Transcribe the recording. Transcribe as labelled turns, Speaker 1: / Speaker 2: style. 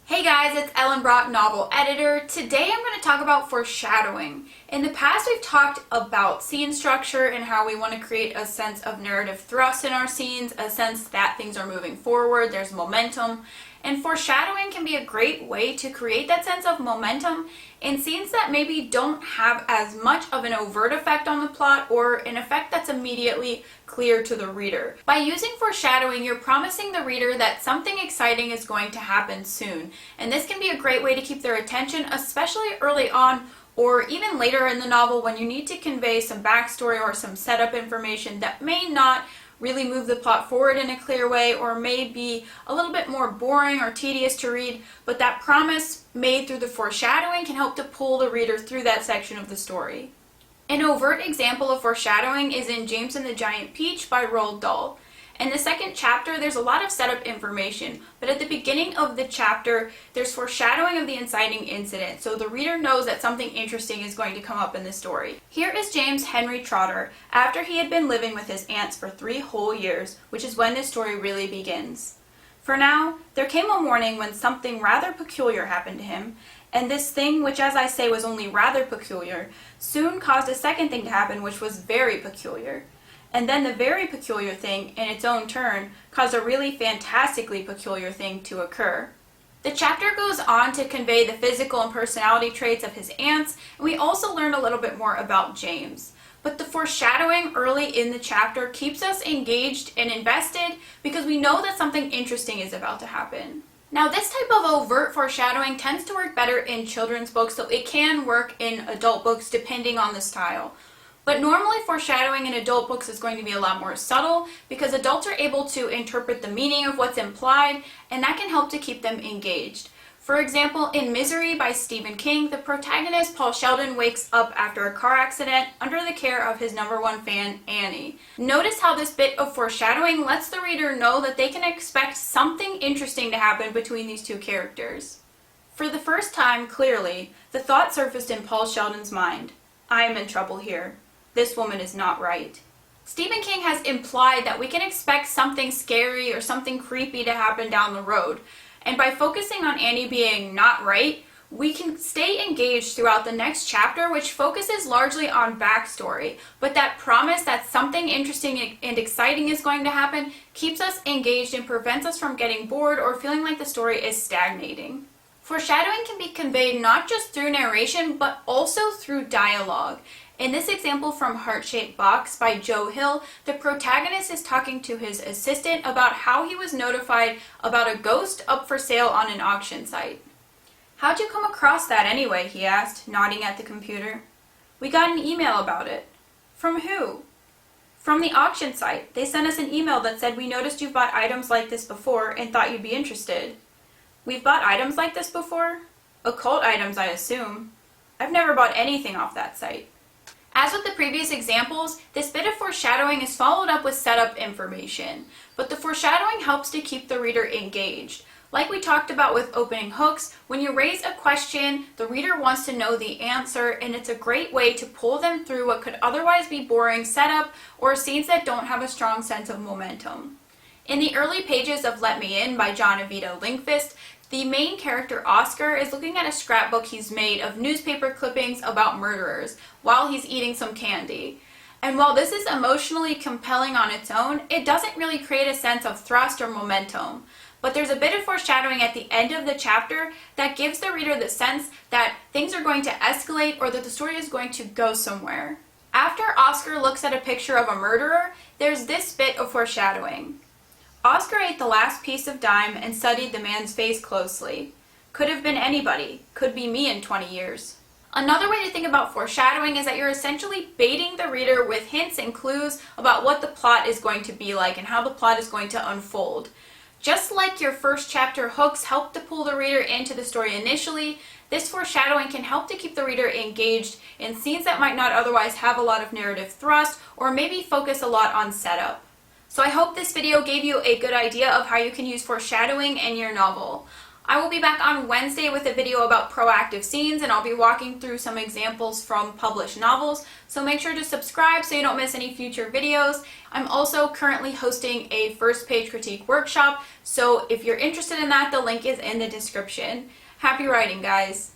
Speaker 1: Hey guys, it's Ellen Brock, novel editor. Today I'm going to talk about foreshadowing. In the past we've talked about scene structure and how we want to create a sense of narrative thrust in our scenes, a sense that things are moving forward, there's momentum. And foreshadowing can be a great way to create that sense of momentum in scenes that maybe don't have as much of an overt effect on the plot or an effect that's immediately clear to the reader. By using foreshadowing, you're promising the reader that something exciting is going to happen soon. And this can be a great way to keep their attention, especially early on or even later in the novel when you need to convey some backstory or some setup information that may not really move the plot forward in a clear way or may be a little bit more boring or tedious to read, but that promise made through the foreshadowing can help to pull the reader through that section of the story. An overt example of foreshadowing is in James and the Giant Peach by Roald Dahl. In the second chapter, there's a lot of setup information, but at the beginning of the chapter, there's foreshadowing of the inciting incident, so the reader knows that something interesting is going to come up in the story. Here is James Henry Trotter, after he had been living with his aunts for 3 whole years, which is when this story really begins. For now, there came a morning when something rather peculiar happened to him, and this thing, which as I say was only rather peculiar, soon caused a second thing to happen which was very peculiar. And then the very peculiar thing, in its own turn, caused a really fantastically peculiar thing to occur. The chapter goes on to convey the physical and personality traits of his aunts, and we also learn a little bit more about James. But the foreshadowing early in the chapter keeps us engaged and invested because we know that something interesting is about to happen. Now, this type of overt foreshadowing tends to work better in children's books, though it can work in adult books depending on the style. But normally foreshadowing in adult books is going to be a lot more subtle because adults are able to interpret the meaning of what's implied, and that can help to keep them engaged. For example, in Misery by Stephen King, the protagonist Paul Sheldon wakes up after a car accident under the care of his #1 fan, Annie. Notice how this bit of foreshadowing lets the reader know that they can expect something interesting to happen between these two characters. For the first time, clearly, the thought surfaced in Paul Sheldon's mind: I am in trouble here. This woman is not right. Stephen King has implied that we can expect something scary or something creepy to happen down the road. And by focusing on Annie being not right, we can stay engaged throughout the next chapter, which focuses largely on backstory. But that promise that something interesting and exciting is going to happen keeps us engaged and prevents us from getting bored or feeling like the story is stagnating. Foreshadowing can be conveyed not just through narration, but also through dialogue. In this example from Heart-Shaped Box by Joe Hill, the protagonist is talking to his assistant about how he was notified about a ghost up for sale on an auction site. "How'd you come across that anyway?" he asked, nodding at the computer. "We got an email about it." "From who?" "From the auction site. They sent us an email that said, 'We noticed you've bought items like this before and thought you'd be interested.'" "We've bought items like this before?" "Occult items, I assume. I've never bought anything off that site." As with the previous examples, this bit of foreshadowing is followed up with setup information, but the foreshadowing helps to keep the reader engaged. Like we talked about with opening hooks, when you raise a question, the reader wants to know the answer, and it's a great way to pull them through what could otherwise be boring setup or scenes that don't have a strong sense of momentum. In the early pages of Let Me In by John Avito Lindqvist, the main character, Oscar, is looking at a scrapbook he's made of newspaper clippings about murderers while he's eating some candy. And while this is emotionally compelling on its own, it doesn't really create a sense of thrust or momentum. But there's a bit of foreshadowing at the end of the chapter that gives the reader the sense that things are going to escalate or that the story is going to go somewhere. After Oscar looks at a picture of a murderer, there's this bit of foreshadowing. Oscar ate the last piece of dime and studied the man's face closely. Could have been anybody. Could be me in 20 years. Another way to think about foreshadowing is that you're essentially baiting the reader with hints and clues about what the plot is going to be like and how the plot is going to unfold. Just like your first chapter hooks help to pull the reader into the story initially, this foreshadowing can help to keep the reader engaged in scenes that might not otherwise have a lot of narrative thrust or maybe focus a lot on setup. So I hope this video gave you a good idea of how you can use foreshadowing in your novel. I will be back on Wednesday with a video about proactive scenes, and I'll be walking through some examples from published novels, so make sure to subscribe so you don't miss any future videos. I'm also currently hosting a first page critique workshop, so if you're interested in that, the link is in the description. Happy writing, guys!